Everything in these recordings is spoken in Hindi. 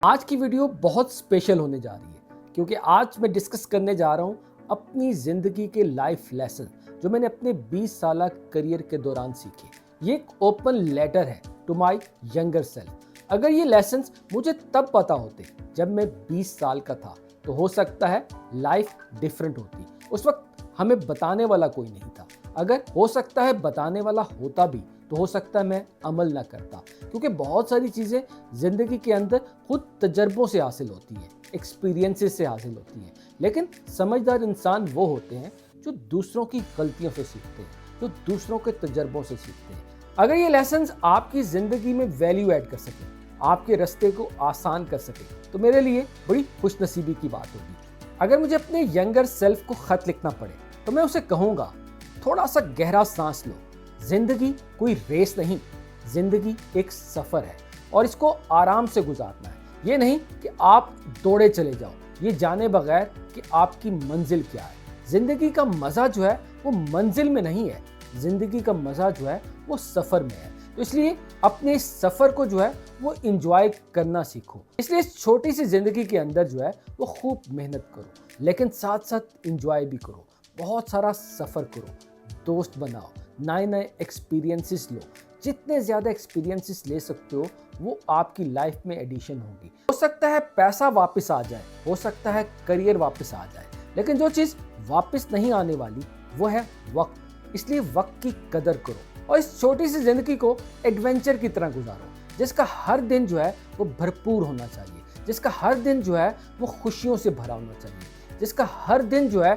आज की वीडियो बहुत स्पेशल होने जा रही है क्योंकि आज मैं डिस्कस करने जा रहा हूँ अपनी ज़िंदगी के लाइफ लेसन जो मैंने अपने 20 साल करियर के दौरान सीखे। ये एक ओपन लेटर है टू माय यंगर सेल्फ। अगर ये लेसन्स मुझे तब पता होते जब मैं 20 साल का था तो हो सकता है लाइफ डिफरेंट होती। उस वक्त हमें बताने वाला कोई नहीं था। अगर हो सकता है बताने वाला होता भी तो हो सकता है मैं अमल ना करता, क्योंकि बहुत सारी चीज़ें ज़िंदगी के अंदर खुद तजर्बों से हासिल होती है, एक्सपीरियंसेस से हासिल होती है। लेकिन समझदार इंसान वो होते हैं जो दूसरों की गलतियों से सीखते हैं, जो दूसरों के तजर्बों से सीखते हैं। अगर ये लेसन्स आपकी ज़िंदगी में वैल्यू ऐड कर सकें, आपके रास्ते को आसान कर सकें, तो मेरे लिए बड़ी खुशनसीबी की बात होगी। अगर मुझे अपने यंगर सेल्फ को ख़त लिखना पड़े तो मैं उसे कहूँगा, थोड़ा सा गहरा सांस लो। जिंदगी कोई रेस नहीं, जिंदगी एक सफर है और इसको आराम से गुजारना है। ये नहीं कि आप दौड़े चले जाओ, ये जाने बगैर कि आपकी मंजिल क्या है। जिंदगी का मजा जो है वो मंजिल में नहीं है, जिंदगी का मजा जो है वो सफर में है। तो इसलिए अपने इस सफर को जो है वो इंजॉय करना सीखो। इसलिए इस छोटी सी जिंदगी के अंदर जो है वो खूब मेहनत करो, लेकिन साथ साथ इंजॉय भी करो। बहुत सारा सफर करो, दोस्त बनाओ, नए नए एक्सपीरियंसेस लो। जितने ज़्यादा एक्सपीरियंसेस ले सकते हो वो आपकी लाइफ में एडिशन होगी। हो सकता है पैसा वापस आ जाए, हो सकता है करियर वापस आ जाए, लेकिन जो चीज़ वापस नहीं आने वाली वो है वक्त। इसलिए वक्त की कदर करो और इस छोटी सी जिंदगी को एडवेंचर की तरह गुजारो, जिसका हर दिन जो है वो भरपूर होना चाहिए, जिसका हर दिन जो है वो खुशियों से भरा होना चाहिए, जिसका हर दिन जो है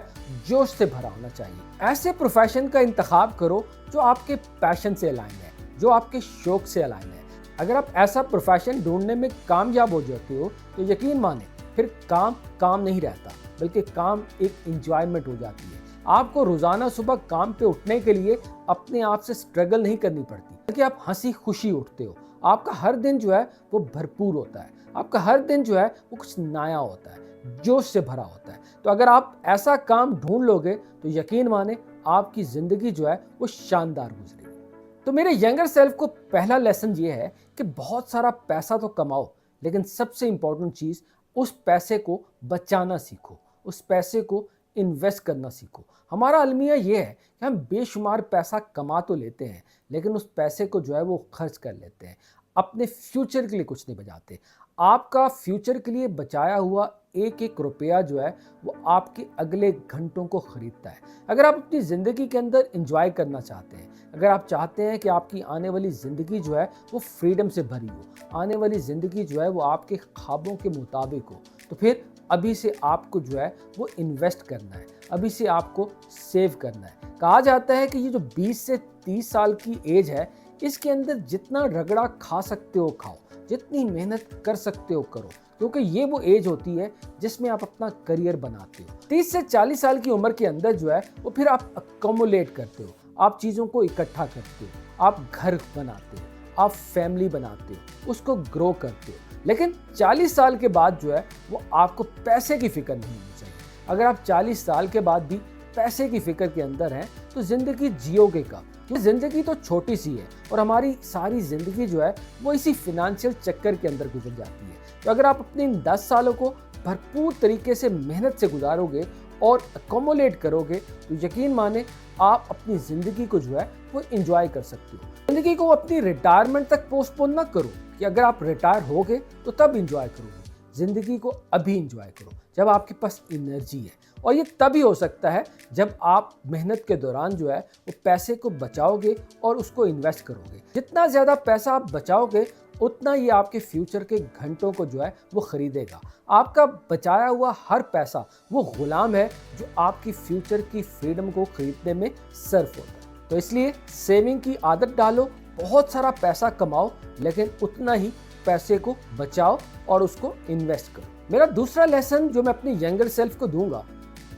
जोश से भरा होना चाहिए। ऐसे प्रोफेशन का इंतखाब करो जो आपके पैशन से अलाइन है, जो आपके शौक से अलाइन है। अगर आप ऐसा प्रोफेशन ढूंढने में कामयाब हो जाते हो तो यकीन माने फिर काम काम नहीं रहता, बल्कि काम एक इंजॉयमेंट हो जाती है। आपको रोजाना सुबह काम पे उठने के लिए अपने आप से स्ट्रगल नहीं करनी पड़ती, बल्कि आप हंसी खुशी उठते हो। आपका हर दिन जो है वो भरपूर होता है, आपका हर दिन जो है वो कुछ नया होता है, जोश से भरा होता है। तो अगर आप ऐसा काम ढूंढ लोगे तो यकीन माने आपकी जिंदगी जो है वो शानदार गुजरेगी। तो मेरे यंगर सेल्फ को पहला लेसन ये है कि बहुत सारा पैसा तो कमाओ, लेकिन सबसे इंपॉर्टेंट चीज उस पैसे को बचाना सीखो, उस पैसे को इन्वेस्ट करना सीखो। हमारा अलमिया ये है कि हम बेशुमार पैसा कमा तो लेते हैं, लेकिन उस पैसे को जो है वो खर्च कर लेते हैं, अपने फ्यूचर के लिए कुछ नहीं बचाते। आपका फ्यूचर के लिए बचाया हुआ एक एक रुपया जो है वो आपके अगले घंटों को खरीदता है। अगर आप अपनी ज़िंदगी के अंदर इंजॉय करना चाहते हैं, अगर आप चाहते हैं कि आपकी आने वाली ज़िंदगी जो है वो फ्रीडम से भरी हो, आने वाली ज़िंदगी जो है वो आपके ख्वाबों के मुताबिक हो, तो फिर अभी से आपको जो है वो इन्वेस्ट करना है, अभी से आपको सेव करना है। कहा जाता है कि ये जो 20 से 30 साल की एज है, इसके अंदर जितना रगड़ा खा सकते हो खाओ, जितनी मेहनत कर सकते हो करो, क्योंकि ये वो एज होती है जिसमें आप अपना करियर बनाते हो। 30 से 40 साल की उम्र के अंदर जो है वो फिर आप अकोमोलेट करते हो, आप चीज़ों को इकट्ठा करते हो, आप घर बनाते हो, आप फैमिली बनाते हो, उसको ग्रो करते हो। लेकिन 40 साल के बाद जो है वो आपको पैसे की फिक्र नहीं होनी चाहिए। अगर आप 40 साल के बाद भी पैसे की फिक्र के अंदर हैं तो ज़िंदगी जियोगे कब? क्योंकि ज़िंदगी तो छोटी सी है और हमारी सारी ज़िंदगी जो है वो इसी फिनेंशियल चक्कर के अंदर गुजर जाती है। तो अगर आप अपने इन 10 सालों को भरपूर तरीके से मेहनत से गुजारोगे और अकोमोलेट करोगे तो यकीन माने आप अपनी ज़िंदगी को जो है वो इंजॉय कर सकते हो। ज़िंदगी को अपनी रिटायरमेंट तक पोस्टपोन ना करो कि अगर आप रिटायर होगे तो तब इंजॉय करोगे। ज़िंदगी को अभी इंजॉय करो जब आपके पास एनर्जी है, और ये तभी हो सकता है जब आप मेहनत के दौरान जो है वो पैसे को बचाओगे और उसको इन्वेस्ट करोगे। जितना ज़्यादा पैसा आप बचाओगे उतना ही आपके फ्यूचर के घंटों को जो है वो खरीदेगा। आपका बचाया हुआ हर पैसा वो गुलाम है जो आपकी फ्यूचर की फ्रीडम को खरीदने में सर्फ होता है। तो इसलिए सेविंग की आदत डालो, बहुत सारा पैसा कमाओ, लेकिन उतना ही पैसे को बचाओ और उसको इन्वेस्ट करो। मेरा दूसरा लेसन जो मैं अपने यंगर सेल्फ को दूंगा,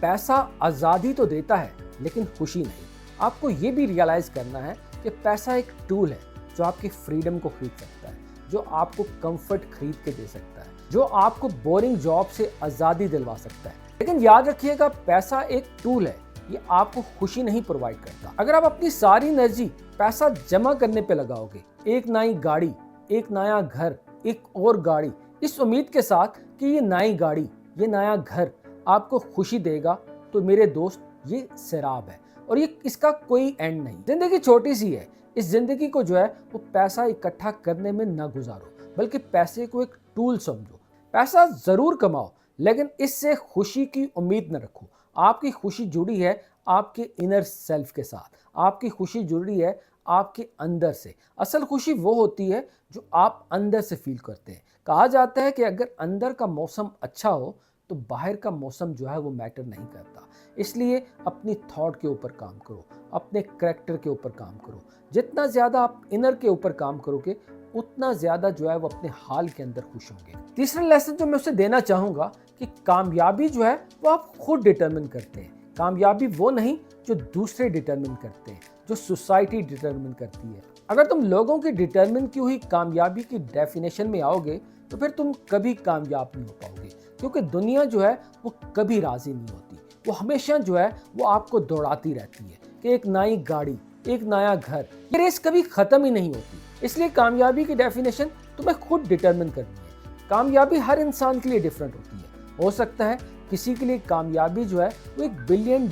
पैसा आज़ादी तो देता है लेकिन खुशी नहीं। आपको ये भी रियलाइज़ करना है कि पैसा एक टूल है जो आपकी फ्रीडम को खरीद सकता है, जो आपको कंफर्ट खरीद के दे सकता है, जो आपको बोरिंग जॉब से आज़ादी दिलवा सकता है। लेकिन याद रखिएगा, पैसा एक टूल है, ये आपको खुशी नहीं प्रोवाइड करता। अगर आप अपनी सारी एनर्जी पैसा जमा करने पे लगाओगे, एक नई गाड़ी, एक नया घर, एक और गाड़ी, इस उम्मीद के साथ कि ये नई गाड़ी, ये नया घर आपको खुशी देगा, तो मेरे दोस्त ये शराब है और ये इसका कोई एंड नहीं। जिंदगी छोटी सी है, इस जिंदगी को जो है वो पैसा इकट्ठा करने में ना गुजारो, बल्कि पैसे को एक टूल समझो। पैसा जरूर कमाओ, लेकिन इससे खुशी की उम्मीद न रखो। आपकी खुशी जुड़ी है आपके इनर सेल्फ के साथ, आपकी खुशी जुड़ी है आपके अंदर से। असल खुशी वो होती है जो आप अंदर से फील करते हैं। कहा जाता है कि अगर अंदर का मौसम अच्छा हो तो बाहर का मौसम जो है वो मैटर नहीं करता। इसलिए अपनी थॉट के ऊपर काम करो, अपने करैक्टर के ऊपर काम करो। जितना ज़्यादा आप इनर के ऊपर काम करोगे, उतना ज़्यादा जो है वो अपने हाल के अंदर खुश होंगे। तीसरा लेसन जो मैं उसे देना चाहूँगा कि कामयाबी जो है वो आप खुद डिटरमिन करते हैं। कामयाबी वो नहीं जो दूसरे डिटरमिन करते हैं, जो सोसाइटी डिटरमिन करती है। अगर तुम लोगों की डिटरमिन की हुई कामयाबी की डेफिनेशन में आओगे तो फिर तुम कभी कामयाब नहीं हो पाओगे, क्योंकि दुनिया जो है वो कभी राजी नहीं होती। वो हमेशा जो है वो आपको दौड़ाती रहती है कि एक नई गाड़ी, एक नया घर, ये रेस कभी खत्म ही नहीं होती। इसलिए कामयाबी की डेफिनेशन तुम्हें खुद डिटरमिन करनी है। कामयाबी हर इंसान के लिए डिफरेंट होती है। हो सकता है किसी के लिए कामयाबी जो है वो $1 बिलियन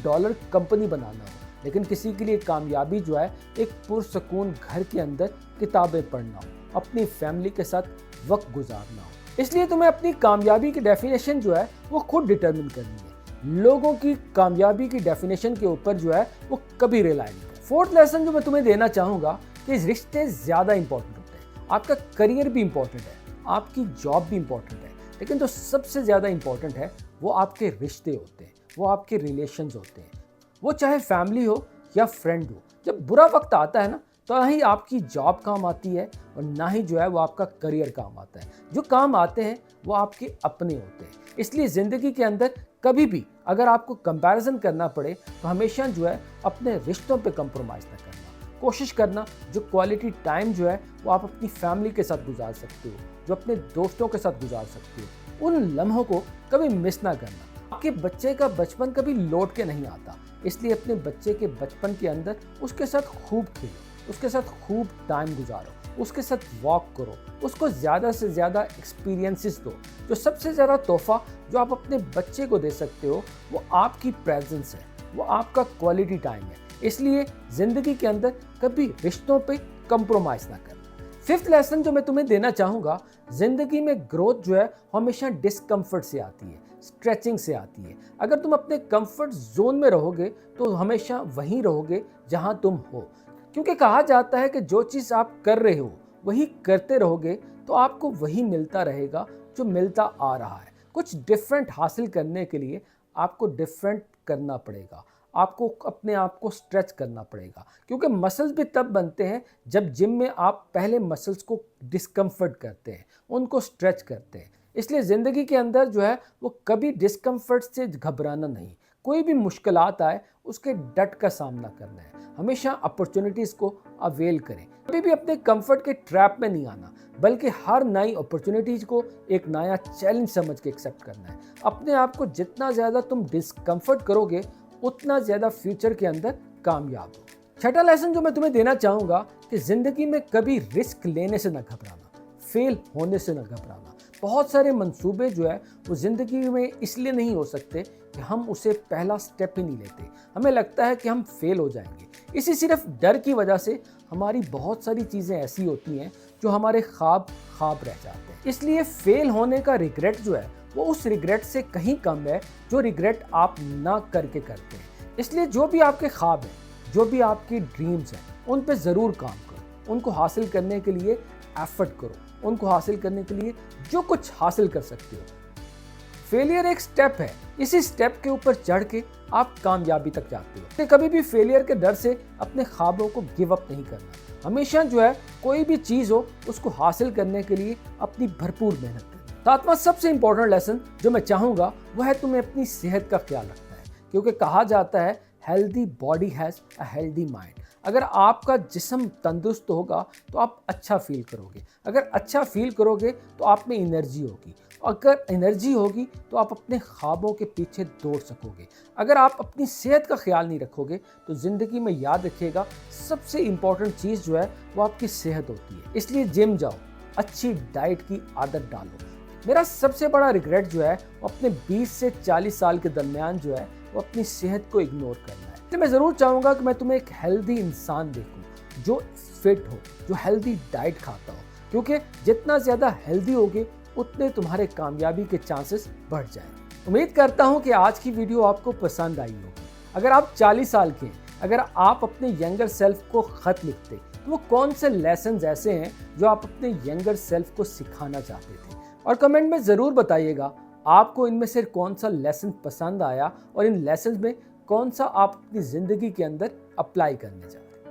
कंपनी बनाना हो, लेकिन किसी के लिए कामयाबी जो है एक पुरसकून घर के अंदर किताबें पढ़ना हो, अपनी फैमिली के साथ वक्त गुजारना हो। इसलिए तुम्हें अपनी कामयाबी की डेफिनेशन जो है वो खुद डिटरमिन करनी है। लोगों की कामयाबी की डेफिनेशन के ऊपर जो है वो कभी रिलाई नहीं करो। फोर्थ लेसन जो मैं तुम्हें देना चाहूँगा कि रिश्ते ज़्यादा इंपॉर्टेंट होते हैं। आपका करियर भी इंपॉर्टेंट है, आपकी जॉब भी इंपॉर्टेंट है, लेकिन जो सबसे ज़्यादा इंपॉर्टेंट है वो आपके रिश्ते होते हैं, वो आपके रिलेशंस होते हैं। वो चाहे फैमिली हो या फ्रेंड हो। जब बुरा वक्त आता है ना, तो ना ही आपकी जॉब काम आती है और ना ही जो है वो आपका करियर काम आता है। जो काम आते हैं वो आपके अपने होते हैं। इसलिए ज़िंदगी के अंदर कभी भी अगर आपको कंपैरिजन करना पड़े तो हमेशा जो है अपने रिश्तों पे कंप्रोमाइज़ ना करना। कोशिश करना जो क्वालिटी टाइम जो है वो आप अपनी फैमिली के साथ गुजार सकते हो, जो अपने दोस्तों के साथ गुजार सकते हो, उन लम्हों को कभी मिस ना करना। आपके बच्चे का बचपन कभी लौट के नहीं आता, इसलिए अपने बच्चे के बचपन के अंदर उसके साथ खूब खेलो, उसके साथ खूब टाइम गुजारो, उसके साथ वॉक करो, उसको ज़्यादा से ज़्यादा एक्सपीरियंसेस दो। जो सबसे ज़्यादा तोहफा जो आप अपने बच्चे को दे सकते हो वो आपकी प्रेजेंस है, वो आपका क्वालिटी टाइम है। इसलिए ज़िंदगी के अंदर कभी रिश्तों पे कंप्रोमाइज़ ना करना। फिफ्थ लेसन जो मैं तुम्हें देना चाहूँगा, ज़िंदगी में ग्रोथ जो है हमेशा डिस्कम्फर्ट से आती है, स्ट्रेचिंग से आती है। अगर तुम अपने कंफर्ट जोन में रहोगे तो हमेशा वहीं रहोगे जहां तुम हो, क्योंकि कहा जाता है कि जो चीज़ आप कर रहे हो वही करते रहोगे तो आपको वही मिलता रहेगा जो मिलता आ रहा है। कुछ डिफरेंट हासिल करने के लिए आपको डिफरेंट करना पड़ेगा, आपको अपने आप को स्ट्रेच करना पड़ेगा, क्योंकि मसल्स भी तब बनते हैं जब जिम में आप पहले मसल्स को डिस्कम्फर्ट करते हैं, उनको स्ट्रेच करते हैं। इसलिए ज़िंदगी के अंदर जो है वो कभी डिस्कम्फर्ट से घबराना नहीं। कोई भी मुश्किलात आए उसके डट का सामना करना है। हमेशा अपॉर्चुनिटीज़ को अवेल करें, कभी भी अपने कंफर्ट के ट्रैप में नहीं आना, बल्कि हर नई अपॉर्चुनिटीज़ को एक नया चैलेंज समझ के एक्सेप्ट करना है। अपने आप को जितना ज़्यादा तुम डिस्कम्फर्ट करोगे उतना ज़्यादा फ्यूचर के अंदर कामयाब हो। छठा लेसन जो मैं तुम्हें देना चाहूँगा कि ज़िंदगी में कभी रिस्क लेने से न घबराना, फेल होने से न घबराना। बहुत सारे मंसूबे जो है वो ज़िंदगी में इसलिए नहीं हो सकते कि हम उसे पहला स्टेप ही नहीं लेते। हमें लगता है कि हम फेल हो जाएंगे। इसी सिर्फ डर की वजह से हमारी बहुत सारी चीज़ें ऐसी होती हैं जो हमारे ख्वाब रह जाते हैं। इसलिए फेल होने का रिग्रेट जो है वो उस रिग्रेट से कहीं कम है जो रिग्रेट आप ना करके करते हैं। इसलिए जो भी आपके ख्वाब हैं, जो भी आपकी ड्रीम्स हैं, उन पे ज़रूर काम करो, उनको हासिल करने के लिए एफर्ट करो, उनको हासिल करने के लिए जो कुछ हासिल कर सकते हो। फेलियर एक स्टेप है, इसी स्टेप के ऊपर चढ़ के आप कामयाबी तक जाते हो। तो कभी भी फेलियर के डर से अपने ख्वाबों को गिव अप नहीं करना। हमेशा जो है कोई भी चीज़ हो उसको हासिल करने के लिए अपनी भरपूर मेहनत करना। सातवां सबसे इंपॉर्टेंट लेसन जो मैं चाहूँगा वह है तुम्हें अपनी सेहत का ख्याल रखना है, क्योंकि कहा जाता है healthy body has a healthy mind. अगर आपका जिस्म तंदुरुस्त होगा तो आप अच्छा फील करोगे, अगर अच्छा फील करोगे तो आप में एनर्जी होगी, अगर एनर्जी होगी तो आप अपने ख्वाबों के पीछे दौड़ सकोगे। अगर आप अपनी सेहत का ख्याल नहीं रखोगे तो ज़िंदगी में याद रखिएगा सबसे इम्पॉर्टेंट चीज़ जो है वो आपकी सेहत होती है। इसलिए जिम जाओ, अच्छी डाइट की आदत डालो, मेरा सबसे बड़ा रिग्रेट जो है वो अपने 20 से 40 साल के दरमियान जो है वो अपनी सेहत को इग्नोर करना है। तो मैं ज़रूर चाहूँगा कि मैं तुम्हें एक हेल्दी इंसान देखूँ जो फिट हो, जो हेल्दी डाइट खाता हो, क्योंकि जितना ज़्यादा हेल्दी होगे उतने तुम्हारे कामयाबी के चांसेस बढ़ जाएंगे। उम्मीद करता हूँ कि आज की वीडियो आपको पसंद आई होगी। अगर आप 40 साल के हैं, अगर आप अपने यंगर सेल्फ को खत लिखते तो वो कौन से लेसन्स ऐसे हैं जो आप अपने यंगर सेल्फ को सिखाना चाहते थे, और कमेंट में ज़रूर बताइएगा आपको इनमें से कौन सा लेसन पसंद आया और इन लेसन्स में कौन सा आप अपनी ज़िंदगी के अंदर अप्लाई करने चाहते हैं।